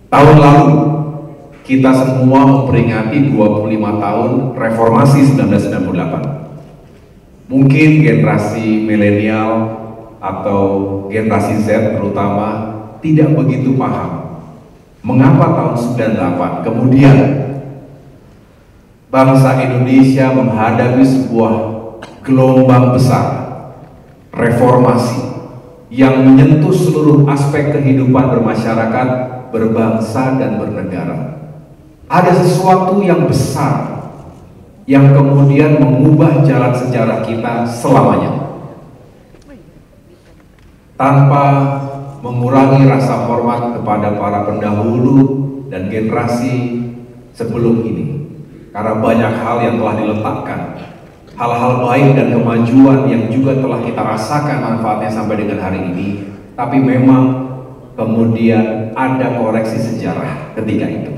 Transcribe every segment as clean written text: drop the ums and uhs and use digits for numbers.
Tahun lalu kita semua memperingati 25 tahun Reformasi 1998. Mungkin generasi milenial atau generasi Z terutama tidak begitu paham mengapa tahun 98 kemudian bangsa Indonesia menghadapi sebuah gelombang besar reformasi yang menyentuh seluruh aspek kehidupan bermasyarakat, berbangsa, dan bernegara. Ada sesuatu yang besar yang kemudian mengubah jalan sejarah kita selamanya. Tanpa mengurangi rasa hormat kepada para pendahulu dan generasi sebelum ini. Karena banyak hal yang telah diletakkan, hal-hal baik dan kemajuan yang juga telah kita rasakan manfaatnya sampai dengan hari ini. Tapi memang kemudian ada koreksi sejarah ketika itu.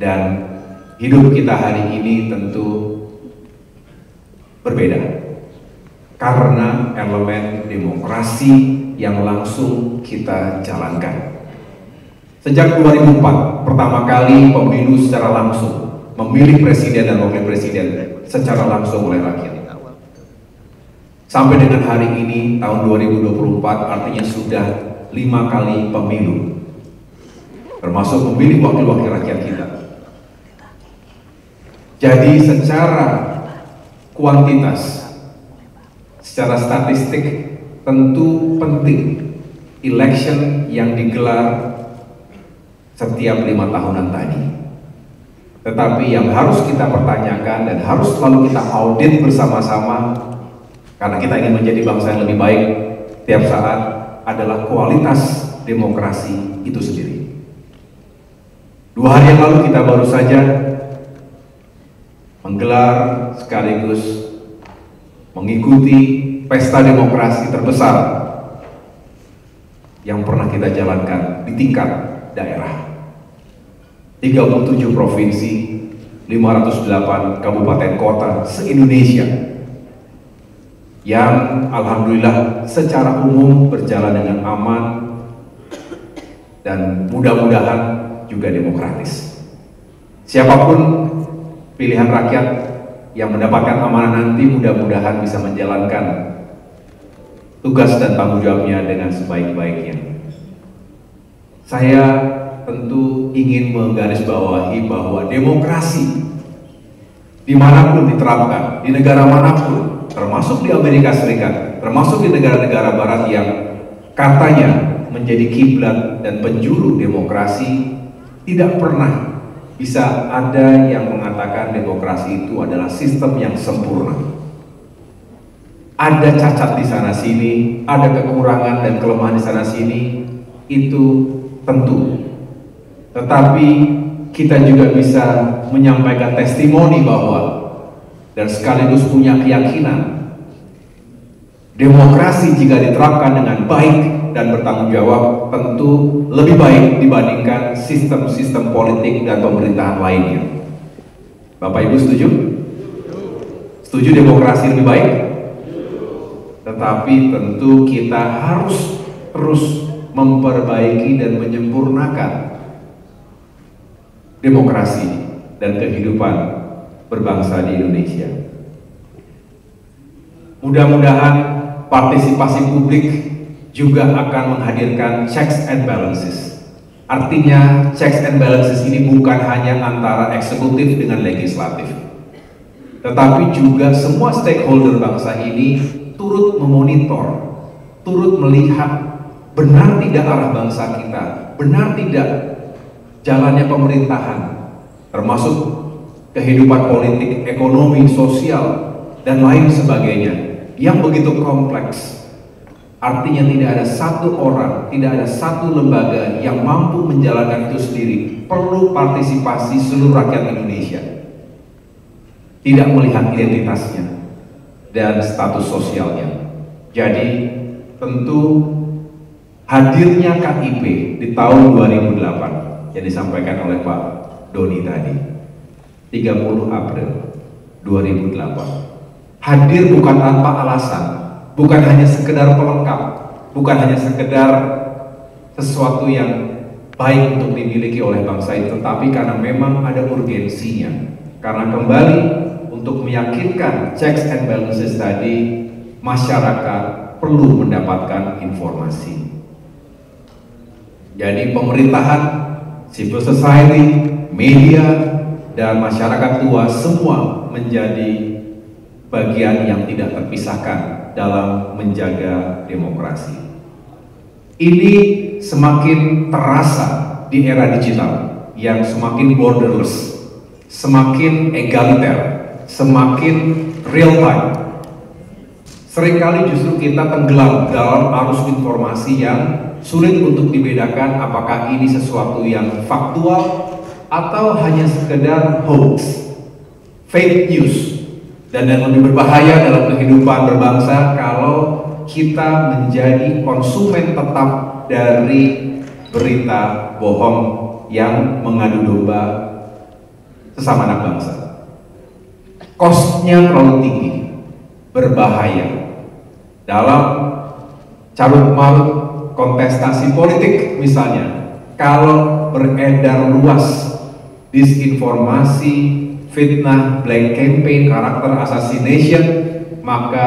Dan hidup kita hari ini tentu berbeda karena elemen demokrasi yang langsung kita jalankan. Sejak 2004 pertama kali pemilu secara langsung memilih presiden dan wakil presiden secara langsung oleh rakyat. Sampai dengan hari ini tahun 2024 artinya sudah 5 kali pemilu, termasuk memilih wakil-wakil rakyat kita. Jadi secara kuantitas, secara statistik tentu penting election yang digelar setiap 5 tahunan tadi. Tetapi yang harus kita pertanyakan dan harus selalu kita audit bersama-sama, karena kita ingin menjadi bangsa yang lebih baik tiap saat, adalah kualitas demokrasi itu sendiri. 2 hari yang lalu kita baru saja menggelar sekaligus mengikuti pesta demokrasi terbesar yang pernah kita jalankan di tingkat daerah. 37 provinsi, 508 kabupaten kota se-Indonesia yang alhamdulillah secara umum berjalan dengan aman dan mudah-mudahan juga demokratis. Siapapun pilihan rakyat yang mendapatkan amanah nanti mudah-mudahan bisa menjalankan tugas dan tanggung jawabnya dengan sebaik-baiknya. Saya tentu ingin menggarisbawahi bahwa demokrasi dimanapun diterapkan, di negara manapun, termasuk di Amerika Serikat, termasuk di negara-negara barat yang katanya menjadi kiblat dan penjuru demokrasi, tidak pernah bisa ada yang mengatakan demokrasi itu adalah sistem yang sempurna. Ada cacat di sana sini, ada kekurangan dan kelemahan di sana sini, itu tentu. Tetapi kita juga bisa menyampaikan testimoni bahwa dan sekaligus punya keyakinan demokrasi jika diterapkan dengan baik dan bertanggung jawab tentu lebih baik dibandingkan sistem-sistem politik dan pemerintahan lainnya. Bapak Ibu setuju? Setuju demokrasi lebih baik? Tetapi tentu kita harus terus memperbaiki dan menyempurnakan demokrasi dan kehidupan berbangsa di Indonesia. Mudah-mudahan partisipasi publik juga akan menghadirkan checks and balances. Artinya checks and balances ini bukan hanya antara eksekutif dengan legislatif, tetapi juga semua stakeholder bangsa ini turut memonitor, turut melihat benar tidak arah bangsa kita, benar tidak jalannya pemerintahan, termasuk kehidupan politik, ekonomi, sosial, dan lain sebagainya yang begitu kompleks. Artinya tidak ada satu orang, tidak ada satu lembaga yang mampu menjalankan itu sendiri. Perlu partisipasi seluruh rakyat Indonesia. Tidak melihat identitasnya dan status sosialnya. Jadi tentu hadirnya KIP di tahun 2008 yang disampaikan oleh Pak Doni tadi, 30 April 2008, hadir bukan tanpa alasan, bukan hanya sekedar pelengkap, bukan hanya sekedar sesuatu yang baik untuk dimiliki oleh bangsa ini, tetapi karena memang ada urgensinya. Karena kembali untuk meyakinkan checks and balances tadi, masyarakat perlu mendapatkan informasi. Jadi pemerintahan, civil society, media, dan masyarakat luas semua menjadi bagian yang tidak terpisahkan dalam menjaga demokrasi. Ini semakin terasa di era digital yang semakin borderless, semakin egaliter, semakin real time. Seringkali justru kita tenggelam dalam arus informasi yang sulit untuk dibedakan apakah ini sesuatu yang faktual atau hanya sekedar hoax, fake news. Dan yang lebih berbahaya dalam kehidupan berbangsa kalau kita menjadi konsumen tetap dari berita bohong yang mengadu domba sesama anak bangsa. Cost-nya terlalu tinggi, berbahaya. Dalam carut-marut kontestasi politik misalnya, kalau beredar luas disinformasi, fitnah, black campaign, karakter assassination, maka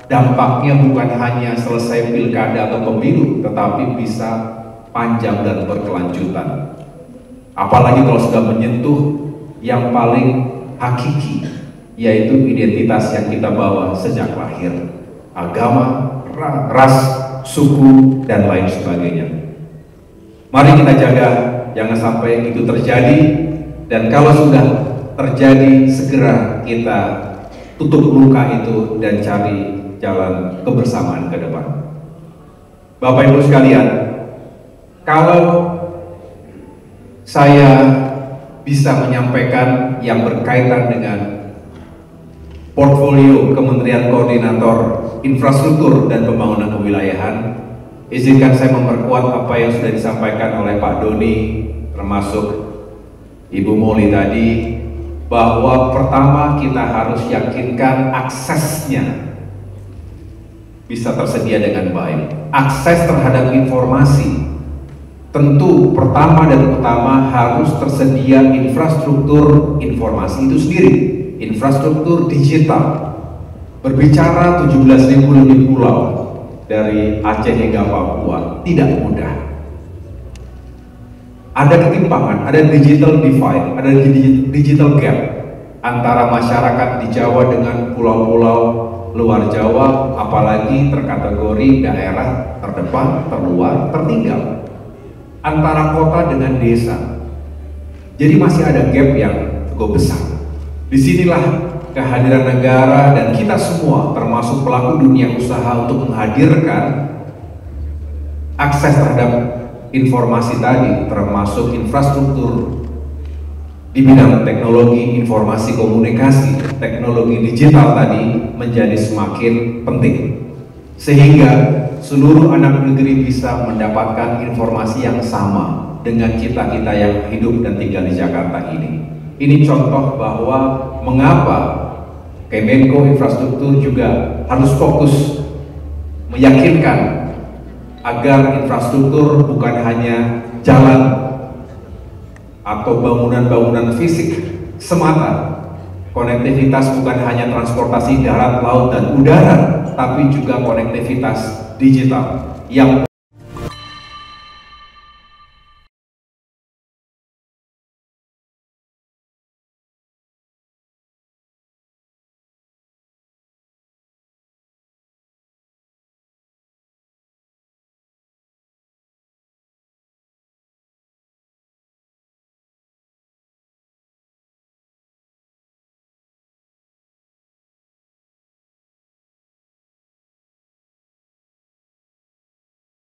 dampaknya bukan hanya selesai pilkada atau pemilu, tetapi bisa panjang dan berkelanjutan. Apalagi kalau sudah menyentuh yang paling hakiki, yaitu identitas yang kita bawa sejak lahir, agama, ras, suku, dan lain sebagainya. Mari kita jaga jangan sampai itu terjadi, dan kalau sudah terjadi segera kita tutup luka itu dan cari jalan kebersamaan ke depan. Bapak Ibu sekalian, kalau saya bisa menyampaikan yang berkaitan dengan portfolio Kementerian Koordinator Infrastruktur dan Pembangunan Kewilayahan, izinkan saya memperkuat apa yang sudah disampaikan oleh Pak Doni, termasuk Ibu Moli tadi, bahwa pertama kita harus yakinkan aksesnya bisa tersedia dengan baik. Akses terhadap informasi tentu pertama dan utama harus tersedia infrastruktur informasi itu sendiri, infrastruktur digital. Berbicara 17.000 lebih pulau dari Aceh hingga Papua tidak mudah. Ada ketimpangan, ada digital divide, ada digital gap antara masyarakat di Jawa dengan pulau-pulau luar Jawa, apalagi terkategori daerah terdepan, terluar, tertinggal, antara kota dengan desa. Jadi masih ada gap yang cukup besar. Disinilah kehadiran negara dan kita semua, termasuk pelaku dunia usaha, untuk menghadirkan akses terhadap informasi tadi, termasuk infrastruktur di bidang teknologi informasi komunikasi, teknologi digital tadi menjadi semakin penting, sehingga seluruh anak negeri bisa mendapatkan informasi yang sama dengan kita-kita yang hidup dan tinggal di Jakarta ini. Ini contoh bahwa mengapa Kemenko Infrastruktur juga harus fokus meyakinkan agar infrastruktur bukan hanya jalan atau bangunan-bangunan fisik semata. Konektivitas bukan hanya transportasi darat, laut, dan udara, tapi juga konektivitas digital yang